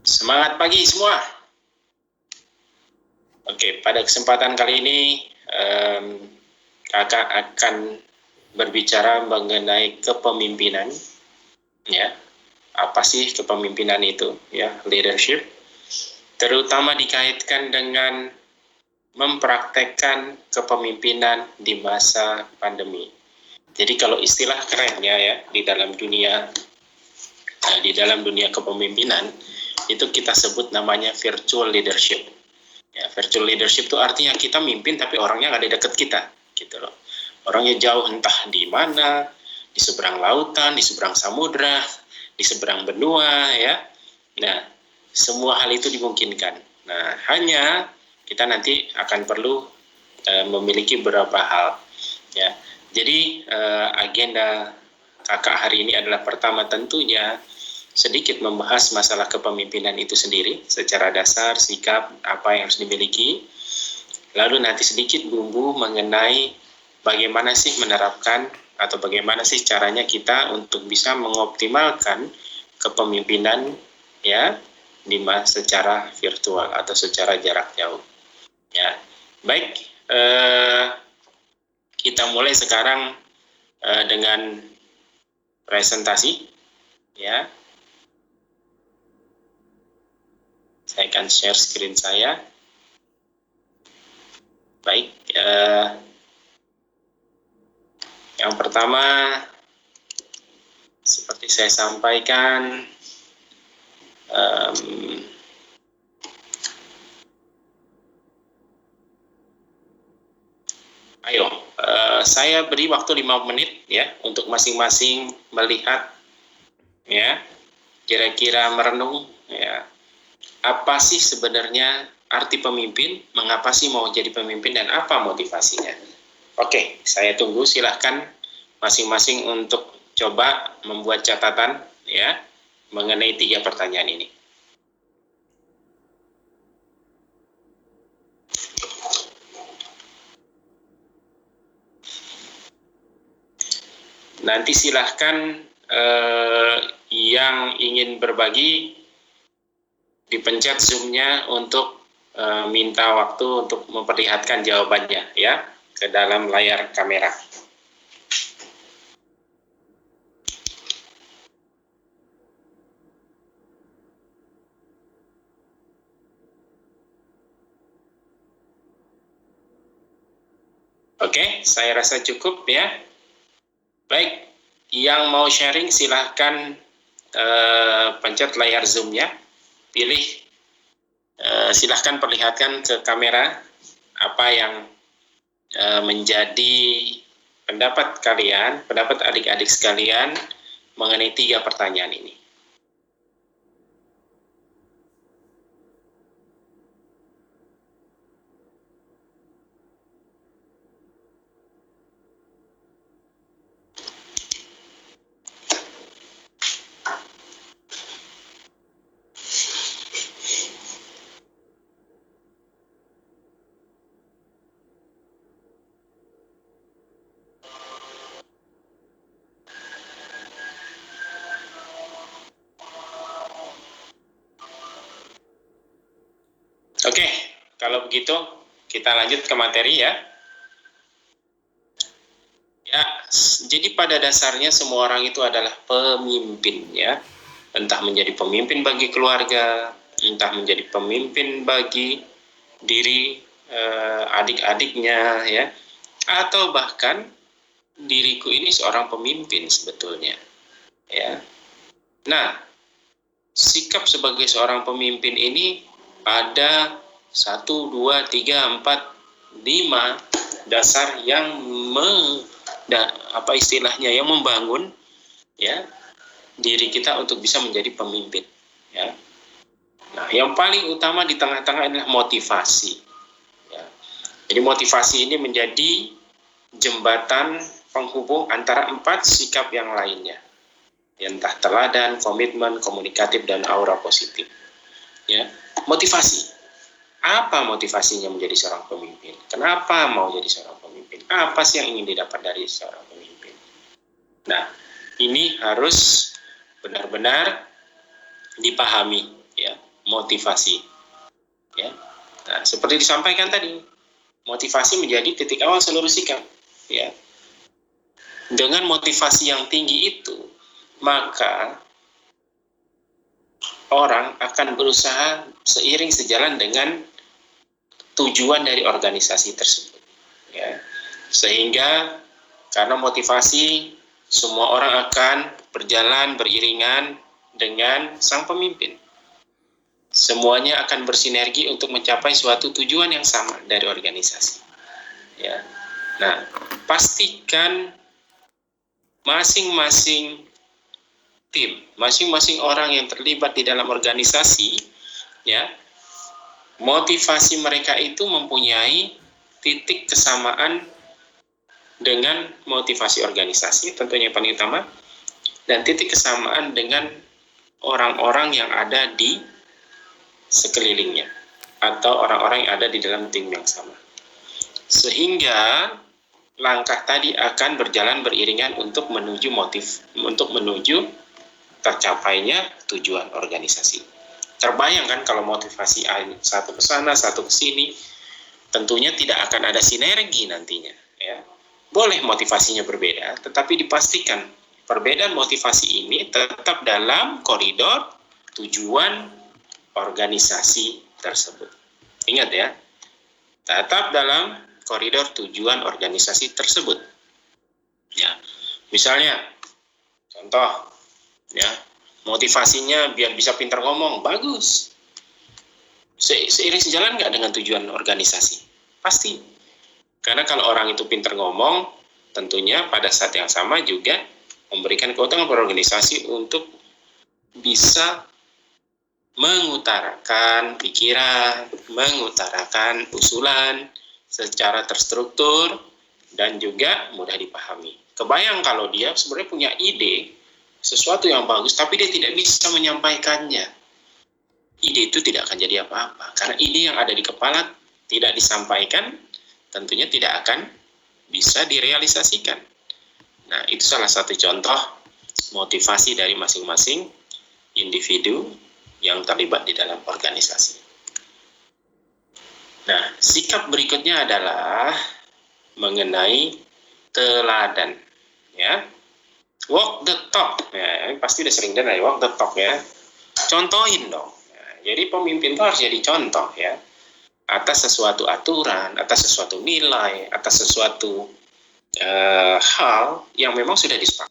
Semangat pagi semua. Oke, pada kesempatan kali ini kakak akan berbicara mengenai kepemimpinan. Ya, apa sih kepemimpinan itu? Ya, leadership. Terutama dikaitkan dengan mempraktekkan kepemimpinan di masa pandemi. Jadi kalau istilah kerennya ya di dalam dunia kepemimpinan itu kita sebut namanya virtual leadership. Ya, virtual leadership itu artinya kita mimpin tapi orangnya nggak ada deket kita, gitu loh. Orangnya jauh entah di mana, di seberang lautan, di seberang samudra, di seberang benua, ya. Nah, semua hal itu dimungkinkan. Nah, hanya kita nanti akan perlu memiliki beberapa hal, ya. Jadi agenda kakak hari ini adalah pertama tentunya sedikit membahas masalah kepemimpinan itu sendiri secara dasar, sikap, apa yang harus dimiliki. Lalu nanti sedikit bumbu mengenai bagaimana sih menerapkan atau bagaimana sih caranya kita untuk bisa mengoptimalkan kepemimpinan ya secara virtual atau secara jarak jauh. Ya, baik, kita mulai sekarang dengan presentasi, ya. Saya akan share screen saya. Baik, yang pertama seperti saya sampaikan, saya beri waktu 5 menit ya untuk masing-masing melihat ya, kira-kira merenung ya, apa sih sebenarnya arti pemimpin, mengapa sih mau jadi pemimpin dan apa motivasinya. Oke, saya tunggu, silahkan masing-masing untuk coba membuat catatan ya mengenai 3 pertanyaan ini. Nanti silahkan yang ingin berbagi dipencet Zoom-nya untuk minta waktu untuk memperlihatkan jawabannya ya ke dalam layar kamera. Oke, saya rasa cukup ya. Baik, yang mau sharing silahkan pencet layar Zoom-nya, pilih, silahkan perlihatkan ke kamera apa yang menjadi pendapat kalian, pendapat adik-adik sekalian mengenai 3 pertanyaan ini. Oke, kalau begitu kita lanjut ke materi ya. Ya, jadi pada dasarnya semua orang itu adalah pemimpin ya. Entah menjadi pemimpin bagi keluarga, entah menjadi pemimpin bagi diri adik-adiknya ya, atau bahkan diriku ini seorang pemimpin sebetulnya ya. Nah, sikap sebagai seorang pemimpin ini ada 1, 2, 3, 4, 5 dasar yang yang membangun ya diri kita untuk bisa menjadi pemimpin ya. Nah, yang paling utama di tengah-tengah adalah motivasi ya. Jadi motivasi ini menjadi jembatan penghubung antara 4 sikap yang lainnya, entah teladan, komitmen, komunikatif, dan aura positif ya. Motivasi, apa motivasinya menjadi seorang pemimpin? Kenapa mau jadi seorang pemimpin? Apa sih yang ingin didapat dari seorang pemimpin? Nah, ini harus benar-benar dipahami ya. motivasi. Ya. Nah, seperti disampaikan tadi, motivasi menjadi titik awal seluruh sikap. Ya. Dengan motivasi yang tinggi itu, maka orang akan berusaha seiring sejalan dengan tujuan dari organisasi tersebut. Ya. Sehingga karena motivasi, semua orang akan berjalan beriringan dengan sang pemimpin. Semuanya akan bersinergi untuk mencapai suatu tujuan yang sama dari organisasi. Ya. Nah, pastikan masing-masing tim, masing-masing orang yang terlibat di dalam organisasi, ya, motivasi mereka itu mempunyai titik kesamaan dengan motivasi organisasi, tentunya yang paling utama, dan titik kesamaan dengan orang-orang yang ada di sekelilingnya atau orang-orang yang ada di dalam tim yang sama. Sehingga langkah tadi akan berjalan beriringan untuk menuju tercapainya tujuan organisasi. Terbayang kan kalau motivasi satu ke sana, satu ke sini, tentunya tidak akan ada sinergi nantinya, ya. Boleh motivasinya berbeda, tetapi dipastikan perbedaan motivasi ini tetap dalam koridor tujuan organisasi tersebut. Ingat ya, tetap dalam koridor tujuan organisasi tersebut. Ya, misalnya, contoh, ya, motivasinya biar bisa pintar ngomong, bagus. Seiring sejalan nggak dengan tujuan organisasi? Pasti. Karena kalau orang itu pintar ngomong, tentunya pada saat yang sama juga memberikan keuntungan pada organisasi untuk bisa mengutarakan pikiran, mengutarakan usulan secara terstruktur dan juga mudah dipahami. Kebayang kalau dia sebenarnya punya ide, sesuatu yang bagus, tapi dia tidak bisa menyampaikannya. Ide itu tidak akan jadi apa-apa, karena ide yang ada di kepala tidak disampaikan, tentunya tidak akan bisa direalisasikan. Nah, itu salah satu contoh motivasi dari masing-masing individu yang terlibat di dalam organisasi. Nah, sikap berikutnya adalah mengenai teladan, ya. Walk the talk, ya, pasti udah sering dengar ya, walk the talk ya. Contohin dong. Ya, jadi pemimpin itu harus jadi contoh ya. Atas sesuatu aturan, atas sesuatu nilai, atas sesuatu hal yang memang sudah disepakati.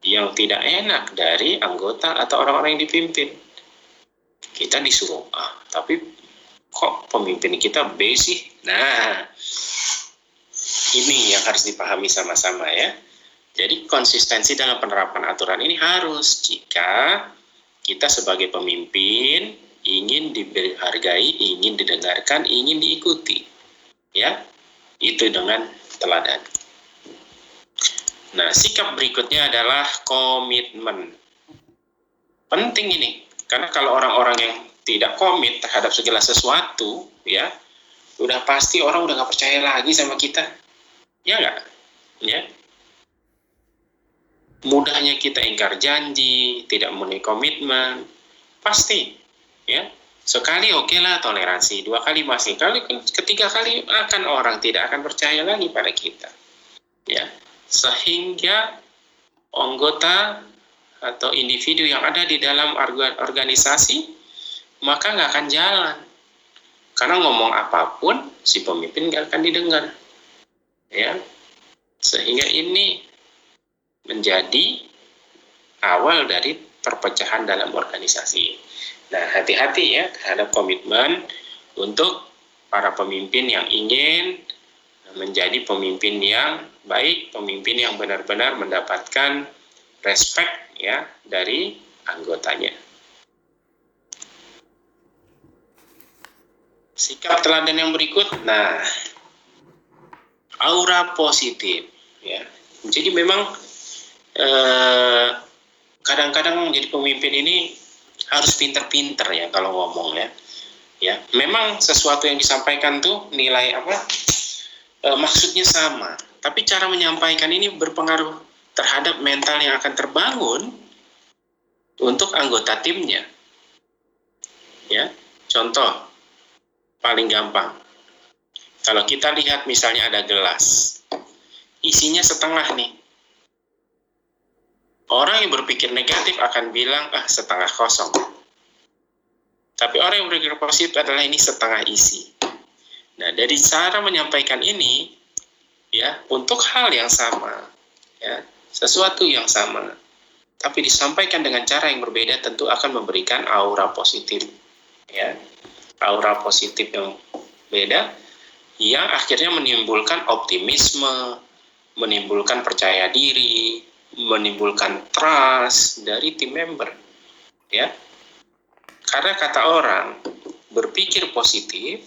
Yang tidak enak dari anggota atau orang-orang yang dipimpin. Kita disuruh tapi kok pemimpin kita B sih? Nah, ini yang harus dipahami sama-sama ya. Jadi konsistensi dalam penerapan aturan ini harus jika kita sebagai pemimpin ingin dihargai, ingin didengarkan, ingin diikuti. Ya, itu dengan teladan. Nah, sikap berikutnya adalah komitmen. Penting ini, karena kalau orang-orang yang tidak komit terhadap segala sesuatu, ya, udah pasti orang udah nggak percaya lagi sama kita, ya nggak? Ya. Mudahnya kita ingkar janji, tidak memenuhi komitmen, pasti, ya. Sekali oke lah toleransi, 2 kali masih, ketiga kali akan orang tidak akan percaya lagi pada kita, ya. Sehingga anggota atau individu yang ada di dalam organisasi maka nggak akan jalan, karena ngomong apapun si pemimpin nggak akan didengar, ya. Sehingga ini menjadi awal dari perpecahan dalam organisasi. Nah, hati-hati ya terhadap komitmen untuk para pemimpin yang ingin menjadi pemimpin yang baik, pemimpin yang benar-benar mendapatkan respect ya dari anggotanya. Sikap teladan yang berikut, nah, aura positif ya. Jadi memang kadang-kadang menjadi pemimpin ini harus pinter-pinter ya kalau ngomong ya. Ya, memang sesuatu yang disampaikan tuh nilai apa? Maksudnya sama, tapi cara menyampaikan ini berpengaruh terhadap mental yang akan terbangun untuk anggota timnya. Ya, contoh paling gampang. Kalau kita lihat misalnya ada gelas, isinya setengah nih. Orang yang berpikir negatif akan bilang, setengah kosong. Tapi orang yang berpikir positif adalah ini setengah isi. Nah, dari cara menyampaikan ini, ya, untuk hal yang sama, ya, sesuatu yang sama, tapi disampaikan dengan cara yang berbeda tentu akan memberikan aura positif, ya, aura positif yang beda, yang akhirnya menimbulkan optimisme, menimbulkan percaya diri, menimbulkan trust dari tim member, ya. Karena kata orang, berpikir positif,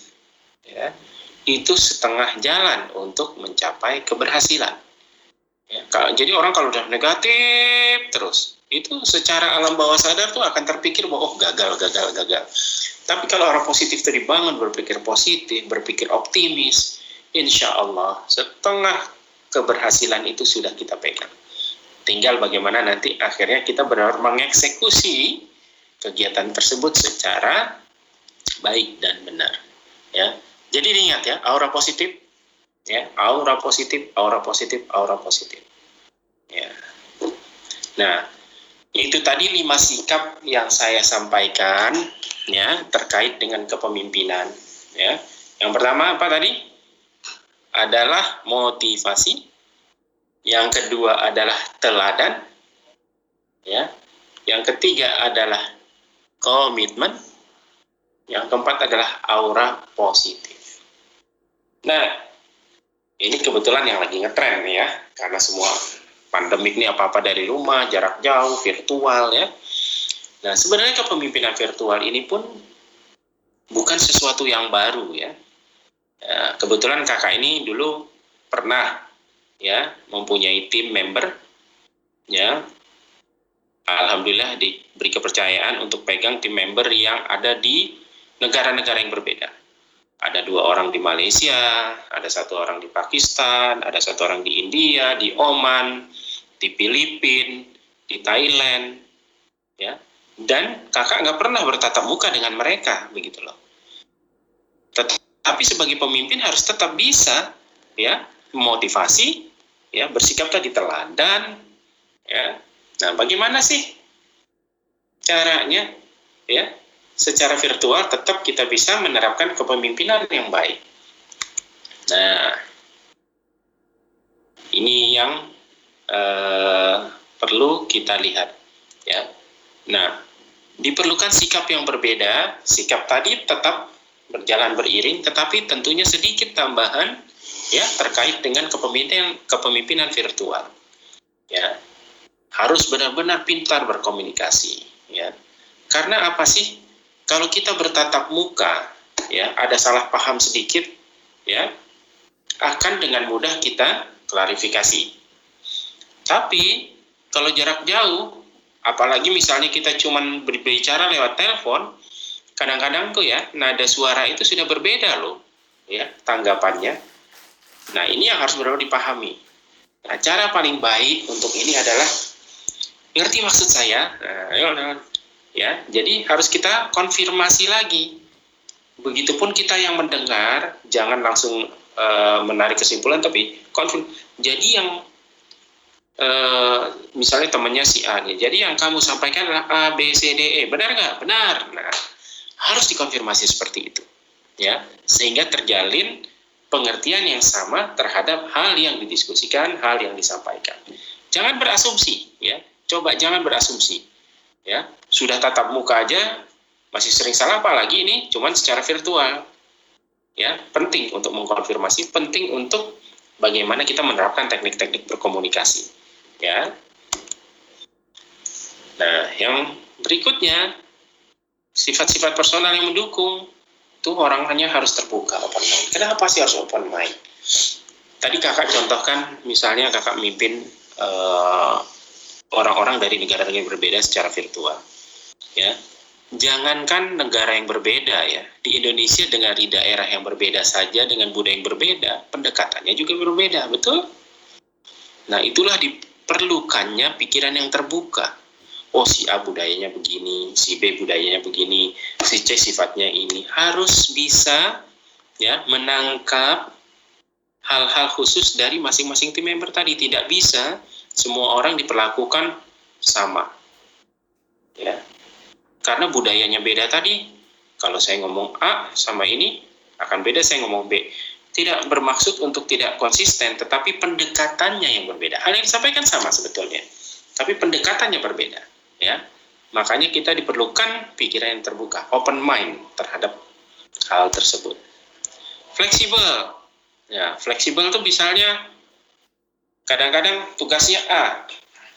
ya, itu setengah jalan untuk mencapai keberhasilan. Ya, jadi orang kalau udah negatif terus, itu secara alam bawah sadar tuh akan terpikir bahwa gagal. Tapi kalau orang positif itu dibangun berpikir positif, berpikir optimis, insya Allah setengah keberhasilan itu sudah kita pegang. Tinggal bagaimana nanti akhirnya kita benar mengeksekusi kegiatan tersebut secara baik dan benar. Ya, jadi diingat ya, aura positif, ya, aura positif. Ya. Nah, itu tadi 5 sikap yang saya sampaikan, ya, terkait dengan kepemimpinan. Ya, yang pertama apa tadi? Adalah motivasi. Yang kedua adalah teladan. Ya, yang ketiga adalah komitmen. Yang keempat adalah aura positif. Nah, ini kebetulan yang lagi ngetren ya, karena semua pandemik ini apa-apa dari rumah, jarak jauh, virtual ya. Nah, sebenarnya kepemimpinan virtual ini pun bukan sesuatu yang baru ya. Kebetulan kakak ini dulu pernah ya mempunyai tim member ya. Alhamdulillah diberi kepercayaan untuk pegang tim member yang ada di negara-negara yang berbeda. Ada 2 orang di Malaysia, ada 1 orang di Pakistan, ada 1 orang di India, di Oman, di Filipina, di Thailand, ya. Dan kakak nggak pernah bertatap muka dengan mereka, begitu loh. Tetapi sebagai pemimpin harus tetap bisa, ya, memotivasi, ya, bersikap tadi teladan, ya. Nah, bagaimana sih caranya, ya? Secara virtual tetap kita bisa menerapkan kepemimpinan yang baik. Nah, ini yang perlu kita lihat, ya. Nah, diperlukan sikap yang berbeda. Sikap tadi tetap berjalan beriring, tetapi tentunya sedikit tambahan, ya, terkait dengan kepemimpinan virtual, ya. Harus benar-benar pintar berkomunikasi, ya. Karena apa sih? Kalau kita bertatap muka, ya, ada salah paham sedikit, ya, akan dengan mudah kita klarifikasi. Tapi kalau jarak jauh, apalagi misalnya kita cuma berbicara lewat telepon, kadang-kadang tuh ya nada suara itu sudah berbeda loh, ya, tanggapannya. Nah, ini yang harus benar-benar dipahami. Nah, cara paling baik untuk ini adalah ngerti maksud saya. Nah, ya, jadi harus kita konfirmasi lagi. Begitupun kita yang mendengar, jangan langsung menarik kesimpulan, tapi jadi yang misalnya temannya si A nih, jadi yang kamu sampaikan adalah A, B, C, D, E, benar nggak? Benar. Nah, harus dikonfirmasi seperti itu, ya, sehingga terjalin pengertian yang sama terhadap hal yang didiskusikan, hal yang disampaikan. Jangan berasumsi, ya. Coba jangan berasumsi, ya. Sudah tatap muka aja masih sering salah, apalagi ini cuman secara virtual. Ya, penting untuk mengkonfirmasi, penting untuk bagaimana kita menerapkan teknik-teknik berkomunikasi. Ya. Nah, yang berikutnya, sifat-sifat personal yang mendukung. Itu orang hanya harus terbuka, open mind. Kenapa sih harus open mind? Tadi kakak contohkan, misalnya kakak mimpin orang-orang dari negara-negara yang berbeda secara virtual. Ya, jangankan negara yang berbeda ya, di Indonesia dengan di daerah yang berbeda saja dengan budaya yang berbeda, pendekatannya juga berbeda, betul? Nah, itulah diperlukannya pikiran yang terbuka. Oh, si A budayanya begini, si B budayanya begini, si C sifatnya ini. Harus bisa ya menangkap hal-hal khusus dari masing-masing tim member tadi. Tidak bisa semua orang diperlakukan sama. Ya. Karena budayanya beda tadi. Kalau saya ngomong A sama ini, akan beda saya ngomong B. Tidak bermaksud untuk tidak konsisten, tetapi pendekatannya yang berbeda. Hal yang disampaikan sama sebetulnya, tapi pendekatannya berbeda. Ya, makanya kita diperlukan pikiran yang terbuka, open mind terhadap hal tersebut. Fleksibel. Ya, fleksibel itu misalnya kadang-kadang tugasnya A,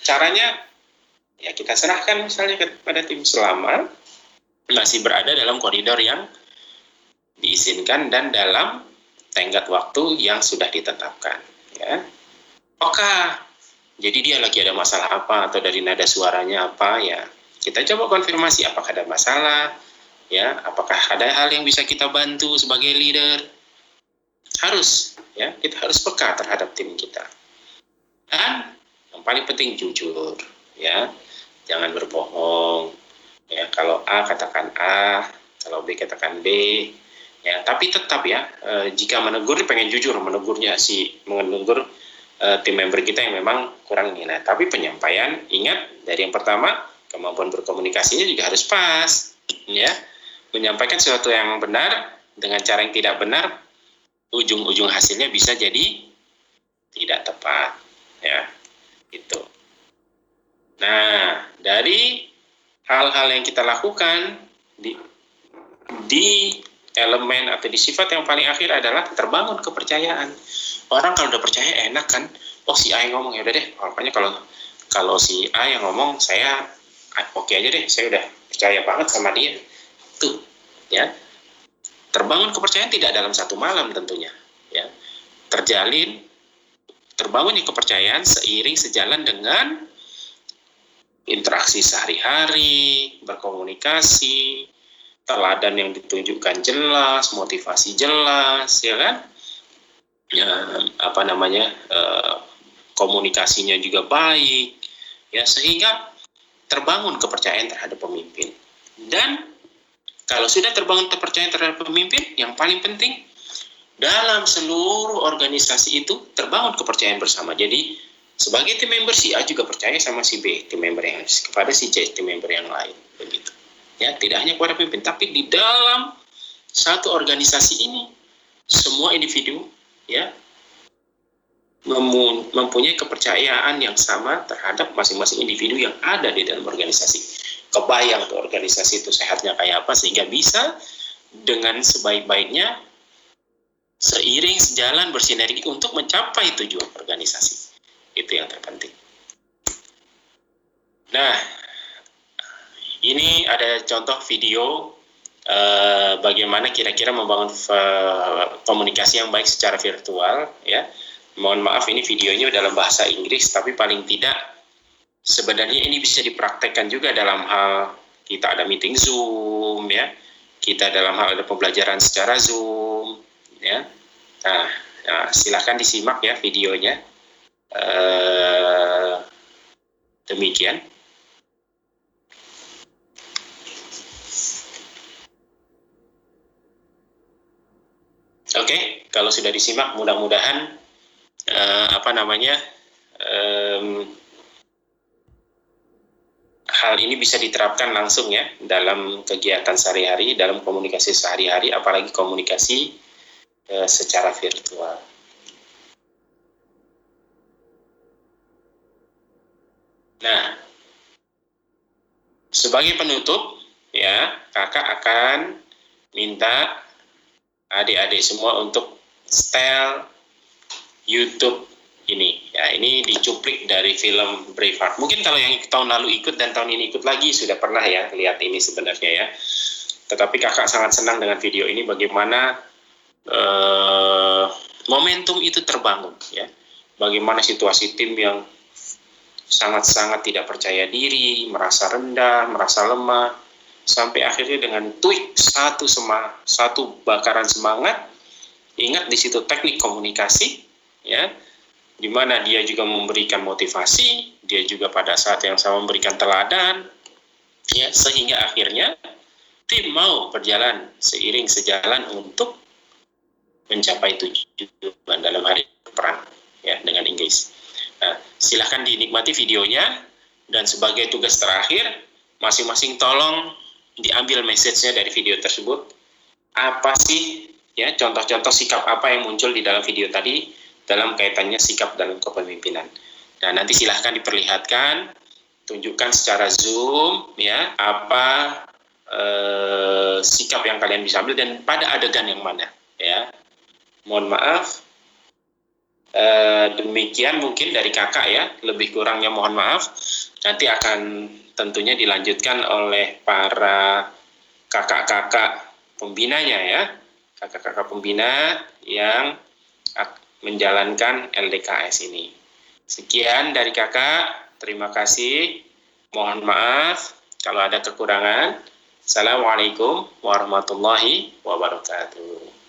caranya ya kita serahkan misalnya kepada tim selama masih berada dalam koridor yang diizinkan dan dalam tenggat waktu yang sudah ditetapkan. Ya. Oke, jadi dia lagi ada masalah apa atau dari nada suaranya apa ya? Kita coba konfirmasi apakah ada masalah, ya? Apakah ada hal yang bisa kita bantu sebagai leader? Harus, ya, kita harus peka terhadap tim kita. Dan yang paling penting jujur, ya, jangan berbohong. Ya, kalau A katakan A, kalau B katakan B. Ya, tapi tetap ya, jika menegur pengen jujur menegurnya menegur tim member kita yang memang kurang ini. Nah, tapi penyampaian ingat dari yang pertama kemampuan berkomunikasinya juga harus pas, ya. Menyampaikan sesuatu yang benar dengan cara yang tidak benar, ujung-ujung hasilnya bisa jadi tidak tepat, ya. Gitu. Nah, dari hal-hal yang kita lakukan di elemen atau di sifat yang paling akhir adalah terbangun kepercayaan. Orang kalau udah percaya enak kan, oh si A yang ngomong ya udah deh, pokoknya kalau si A yang ngomong saya oke aja deh, saya udah percaya banget sama dia. Tuh, ya. Terbangun kepercayaan tidak dalam satu malam tentunya, ya. Terbangunnya kepercayaan seiring sejalan dengan interaksi sehari-hari, berkomunikasi, teladan yang ditunjukkan jelas, motivasi jelas, ya kan? Ya, komunikasinya juga baik, ya, sehingga terbangun kepercayaan terhadap pemimpin. Dan kalau sudah terbangun kepercayaan terhadap pemimpin, yang paling penting dalam seluruh organisasi itu terbangun kepercayaan bersama. Jadi sebagai tim member si A juga percaya sama si B, tim member yang kepada si C, tim member yang lain, begitu. Ya, tidak hanya kepada pemimpin, tapi di dalam satu organisasi ini semua individu ya mempunyai kepercayaan yang sama terhadap masing-masing individu yang ada di dalam organisasi. Kebayang tuh organisasi itu sehatnya kayak apa sehingga bisa dengan sebaik-baiknya seiring sejalan bersinergi untuk mencapai tujuan organisasi. Itu yang terpenting. Nah, ini ada contoh video bagaimana kira-kira membangun komunikasi yang baik secara virtual, ya. Mohon maaf ini videonya dalam bahasa Inggris, tapi paling tidak sebenarnya ini bisa dipraktekkan juga dalam hal kita ada meeting Zoom, ya. Kita dalam hal ada pembelajaran secara Zoom, ya. Nah, silakan disimak ya videonya. Demikian. Oke, kalau sudah disimak, mudah-mudahan hal ini bisa diterapkan langsung ya dalam kegiatan sehari-hari, dalam komunikasi sehari-hari, apalagi komunikasi secara virtual. Nah, sebagai penutup, ya, kakak akan minta adik-adik semua untuk setel YouTube ini. Ya, ini dicuplik dari film Braveheart. Mungkin kalau yang tahun lalu ikut dan tahun ini ikut lagi sudah pernah ya lihat ini sebenarnya ya. Tetapi kakak sangat senang dengan video ini, bagaimana momentum itu terbangun ya. Bagaimana situasi tim yang sangat-sangat tidak percaya diri, merasa rendah, merasa lemah, sampai akhirnya dengan tweet satu bakaran semangat. Ingat di situ teknik komunikasi ya, di mana dia juga memberikan motivasi, dia juga pada saat yang sama memberikan teladan ya, sehingga akhirnya tim mau berjalan seiring sejalan untuk mencapai tujuan dalam hari perang ya dengan Inggris. Nah, silahkan dinikmati videonya, dan sebagai tugas terakhir masing-masing tolong diambil message-nya dari video tersebut. Apa sih ya contoh-contoh sikap apa yang muncul di dalam video tadi dalam kaitannya sikap dalam kepemimpinan. Nah, nanti silahkan diperlihatkan, tunjukkan secara Zoom ya apa sikap yang kalian bisa ambil dan pada adegan yang mana ya. Mohon maaf, demikian mungkin dari kakak ya, lebih kurangnya mohon maaf. Nanti akan tentunya dilanjutkan oleh para kakak-kakak pembinanya ya, kakak-kakak pembina yang menjalankan LDKS ini. Sekian dari kakak, terima kasih, mohon maaf kalau ada kekurangan. Assalamualaikum warahmatullahi wabarakatuh.